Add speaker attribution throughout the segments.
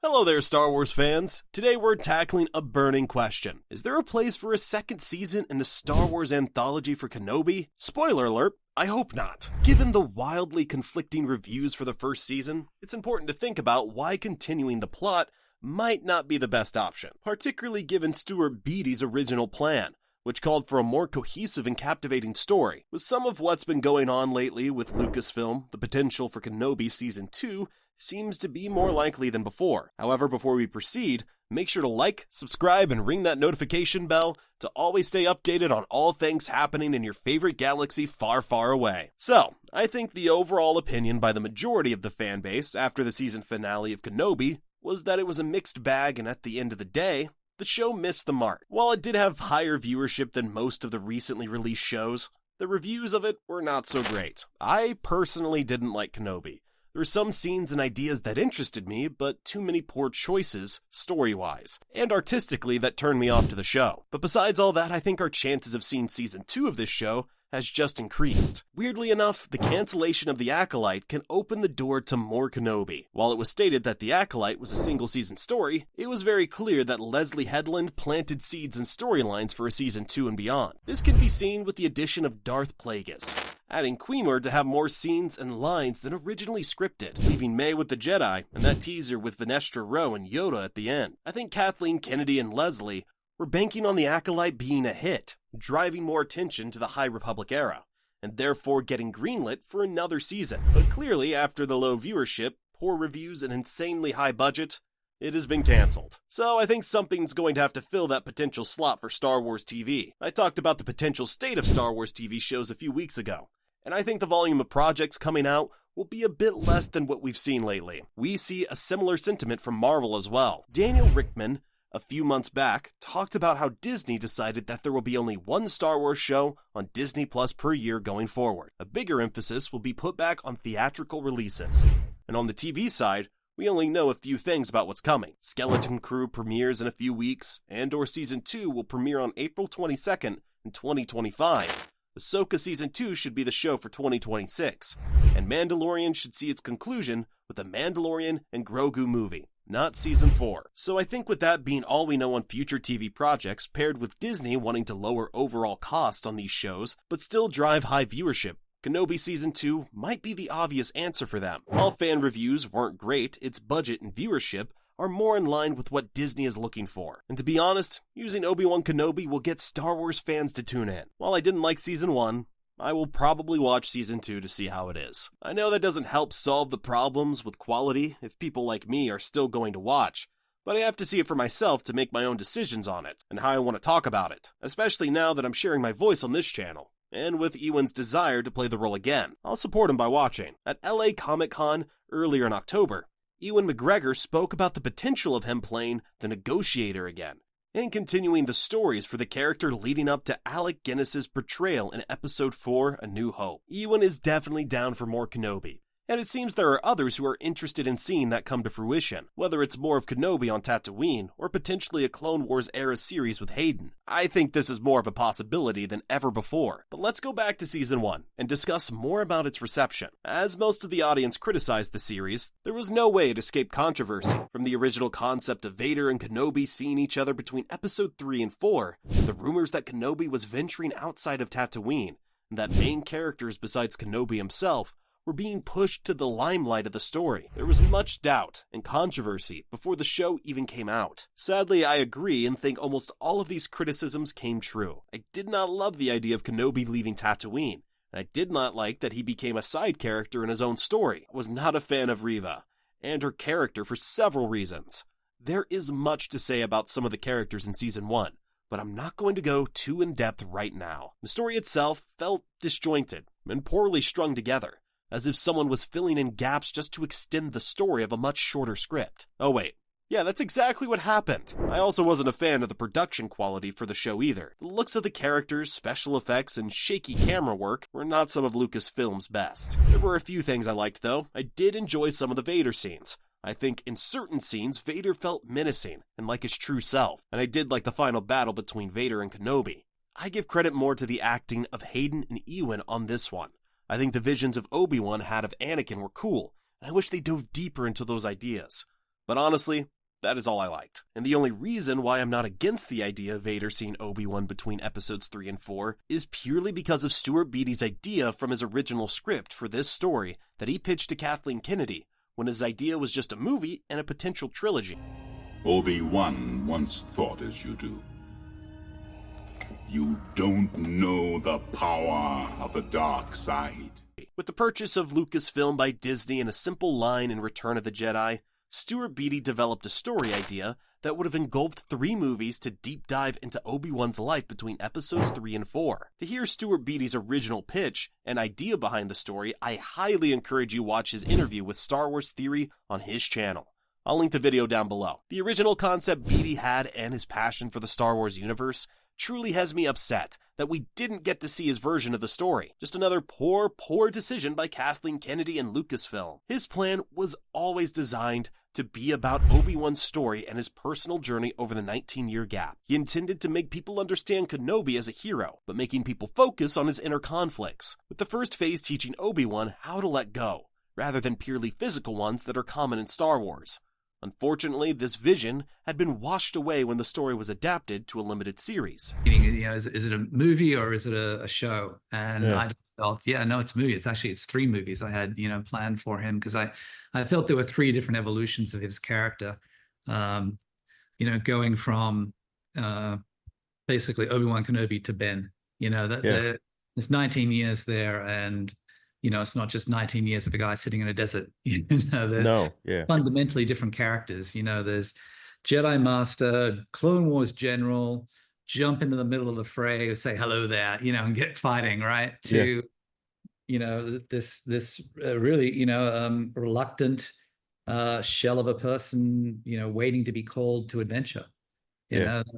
Speaker 1: Hello there, Star Wars fans. Today we're tackling a burning question. Is there a place for a second season in the Star Wars anthology for Kenobi? Spoiler alert, I hope not. Given the wildly conflicting reviews for the first season, it's important to think about why continuing the plot might not be the best option, particularly given Stuart Beattie's original plan, which called for a more cohesive and captivating story. With some of what's been going on lately with Lucasfilm, the potential for Kenobi Season 2 seems to be more likely than before. However, before we proceed, make sure to like, subscribe, and ring that notification bell to always stay updated on all things happening in your favorite galaxy far, far away. So, I think the overall opinion by the majority of the fanbase after the season finale of Kenobi was that it was a mixed bag, and at the end of the day, the show missed the mark. While it did have higher viewership than most of the recently released shows, the reviews of it were not so great. I personally didn't like Kenobi. There were some scenes and ideas that interested me, but too many poor choices, story-wise, and artistically that turned me off to the show. But besides all that, I think our chances of seeing Season 2 of this show has just increased. Weirdly enough, the cancellation of The Acolyte can open the door to more Kenobi. While it was stated that The Acolyte was a single-season story, it was very clear that Leslie Headland planted seeds and storylines for a Season 2 and beyond. This can be seen with the addition of Darth Plagueis, adding Queemer to have more scenes and lines than originally scripted, leaving May with the Jedi, and that teaser with Venestra Rowe and Yoda at the end. I think Kathleen Kennedy and Leslie were banking on The Acolyte being a hit, driving more attention to the High Republic era, and therefore getting greenlit for another season. But clearly, after the low viewership, poor reviews, and insanely high budget, it has been cancelled. So I think something's going to have to fill that potential slot for Star Wars TV. I talked about the potential state of Star Wars TV shows a few weeks ago, and I think the volume of projects coming out will be a bit less than what we've seen lately. We see a similar sentiment from Marvel as well. Daniel Richtman, a few months back, talked about how Disney decided that there will be only one Star Wars show on Disney Plus per year going forward. A bigger emphasis will be put back on theatrical releases. And on the TV side, we only know a few things about what's coming. Skeleton Crew premieres in a few weeks, Andor Season 2 will premiere on April 22nd in 2025. Ahsoka Season 2 should be the show for 2026, and Mandalorian should see its conclusion with the Mandalorian and Grogu movie, not Season 4. So I think with that being all we know on future TV projects, paired with Disney wanting to lower overall costs on these shows, but still drive high viewership, Kenobi Season 2 might be the obvious answer for them. While fan reviews weren't great, its budget and viewership are more in line with what Disney is looking for. And to be honest, using Obi-Wan Kenobi will get Star Wars fans to tune in. While I didn't like Season 1, I will probably watch Season 2 to see how it is. I know that doesn't help solve the problems with quality if people like me are still going to watch, but I have to see it for myself to make my own decisions on it, and how I want to talk about it, especially now that I'm sharing my voice on this channel. And with Ewan's desire to play the role again, I'll support him by watching. At LA Comic-Con earlier in October, Ewan McGregor spoke about the potential of him playing the Negotiator again, and continuing the stories for the character leading up to Alec Guinness's portrayal in Episode 4, A New Hope. Ewan is definitely down for more Kenobi, and it seems there are others who are interested in seeing that come to fruition, whether it's more of Kenobi on Tatooine, or potentially a Clone Wars era series with Hayden. I think this is more of a possibility than ever before. But let's go back to Season 1, and discuss more about its reception. As most of the audience criticized the series, there was no way to escape controversy. From the original concept of Vader and Kenobi seeing each other between Episode 3 and 4, the rumors that Kenobi was venturing outside of Tatooine, and that main characters besides Kenobi himself were being pushed to the limelight of the story. There was much doubt and controversy before the show even came out. Sadly, I agree and think almost all of these criticisms came true. I did not love the idea of Kenobi leaving Tatooine, and I did not like that he became a side character in his own story. I was not a fan of Reva and her character for several reasons. There is much to say about some of the characters in Season 1, but I'm not going to go too in-depth right now. The story itself felt disjointed and poorly strung together, as if someone was filling in gaps just to extend the story of a much shorter script. Oh wait, yeah, that's exactly what happened. I also wasn't a fan of the production quality for the show either. The looks of the characters, special effects, and shaky camera work were not some of Lucasfilm's best. There were a few things I liked though. I did enjoy some of the Vader scenes. I think in certain scenes, Vader felt menacing and like his true self, and I did like the final battle between Vader and Kenobi. I give credit more to the acting of Hayden and Ewan on this one. I think the visions of Obi-Wan had of Anakin were cool, and I wish they dove deeper into those ideas. But honestly, that is all I liked. And the only reason why I'm not against the idea of Vader seeing Obi-Wan between episodes 3 and 4 is purely because of Stuart Beattie's idea from his original script for this story that he pitched to Kathleen Kennedy when his idea was just a movie and a potential trilogy.
Speaker 2: Obi-Wan once thought as you do. You don't know the power of the dark side.
Speaker 1: With the purchase of Lucasfilm by Disney and a simple line in Return of the Jedi, Stuart Beattie developed a story idea that would have engulfed 3 movies to deep dive into Obi-Wan's life between episodes 3 and 4. To hear Stuart Beattie's original pitch and idea behind the story, I highly encourage you watch his interview with Star Wars Theory on his channel. I'll link the video down below. The original concept Beattie had and his passion for the Star Wars universe truly has me upset that we didn't get to see his version of the story. Just another poor decision by Kathleen Kennedy and Lucasfilm. His plan was always designed to be about Obi-Wan's story and his personal journey over the 19-year gap. He intended to make people understand Kenobi as a hero, but making people focus on his inner conflicts, with the first phase teaching Obi-Wan how to let go, rather than purely physical ones that are common in Star Wars. Unfortunately, this vision had been washed away when the story was adapted to a limited series.
Speaker 3: You know, is it a movie or is it a show? And I just felt, no, it's a movie. It's 3 movies I had, planned for him, because I felt there were 3 different evolutions of his character. Going from basically Obi-Wan Kenobi to Ben. There's 19 years there, and it's not just 19 years of a guy sitting in a desert. There's fundamentally different characters. There's Jedi Master, Clone Wars General, jump into the middle of the fray, say hello there, and get fighting, right? To, this really, reluctant shell of a person, waiting to be called to adventure.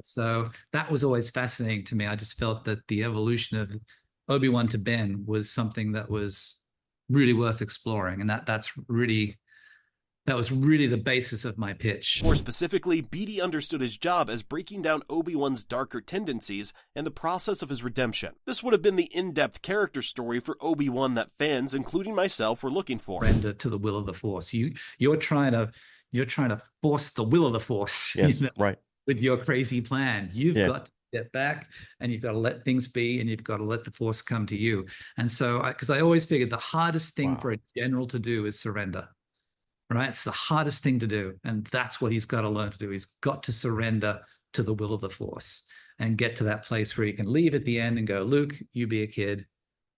Speaker 3: So that was always fascinating to me. I just felt that the evolution of Obi-Wan to Ben was something that was really worth exploring, and that was really the basis of my pitch.
Speaker 1: More specifically, Beattie understood his job as breaking down Obi-Wan's darker tendencies and the process of his redemption. This would have been the in-depth character story for Obi-Wan that fans, including myself, were looking for.
Speaker 3: Surrender to the will of the Force. You're trying to force the will of the Force.
Speaker 4: Yes, right.
Speaker 3: With your crazy plan, you've got to step back, and you've got to let things be, and you've got to let the Force come to you. And so, because I always figured the hardest thing for a general to do is surrender, right? It's the hardest thing to do, and that's what he's got to learn to do. He's got to surrender to the will of the Force and get to that place where he can leave at the end and go, Luke, you be a kid.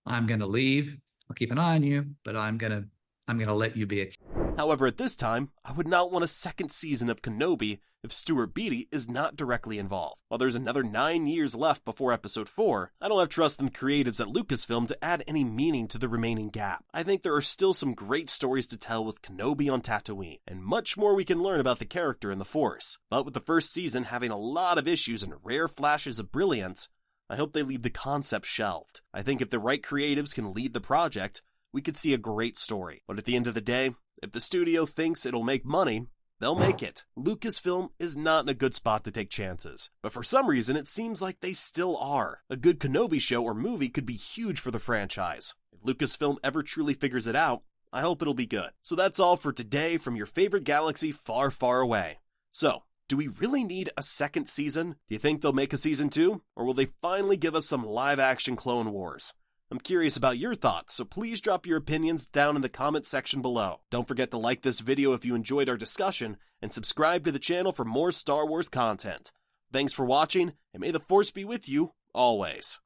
Speaker 3: I'm going to leave. I'll keep an eye on you, but I'm going to let you be a kid.
Speaker 1: However, at this time, I would not want a second season of Kenobi if Stuart Beattie is not directly involved. While there's another 9 years left before episode 4, I don't have trust in the creatives at Lucasfilm to add any meaning to the remaining gap. I think there are still some great stories to tell with Kenobi on Tatooine, and much more we can learn about the character and the Force. But with the first season having a lot of issues and rare flashes of brilliance, I hope they leave the concept shelved. I think if the right creatives can lead the project, we could see a great story. But at the end of the day, if the studio thinks it'll make money, they'll make it. Lucasfilm is not in a good spot to take chances, but for some reason it seems like they still are. A good Kenobi show or movie could be huge for the franchise. If Lucasfilm ever truly figures it out, I hope it'll be good. So that's all for today from your favorite galaxy far, far away. So, do we really need a second season? Do you think they'll make a season 2? Or will they finally give us some live-action Clone Wars? I'm curious about your thoughts, so please drop your opinions down in the comment section below. Don't forget to like this video if you enjoyed our discussion, and subscribe to the channel for more Star Wars content. Thanks for watching, and may the Force be with you always.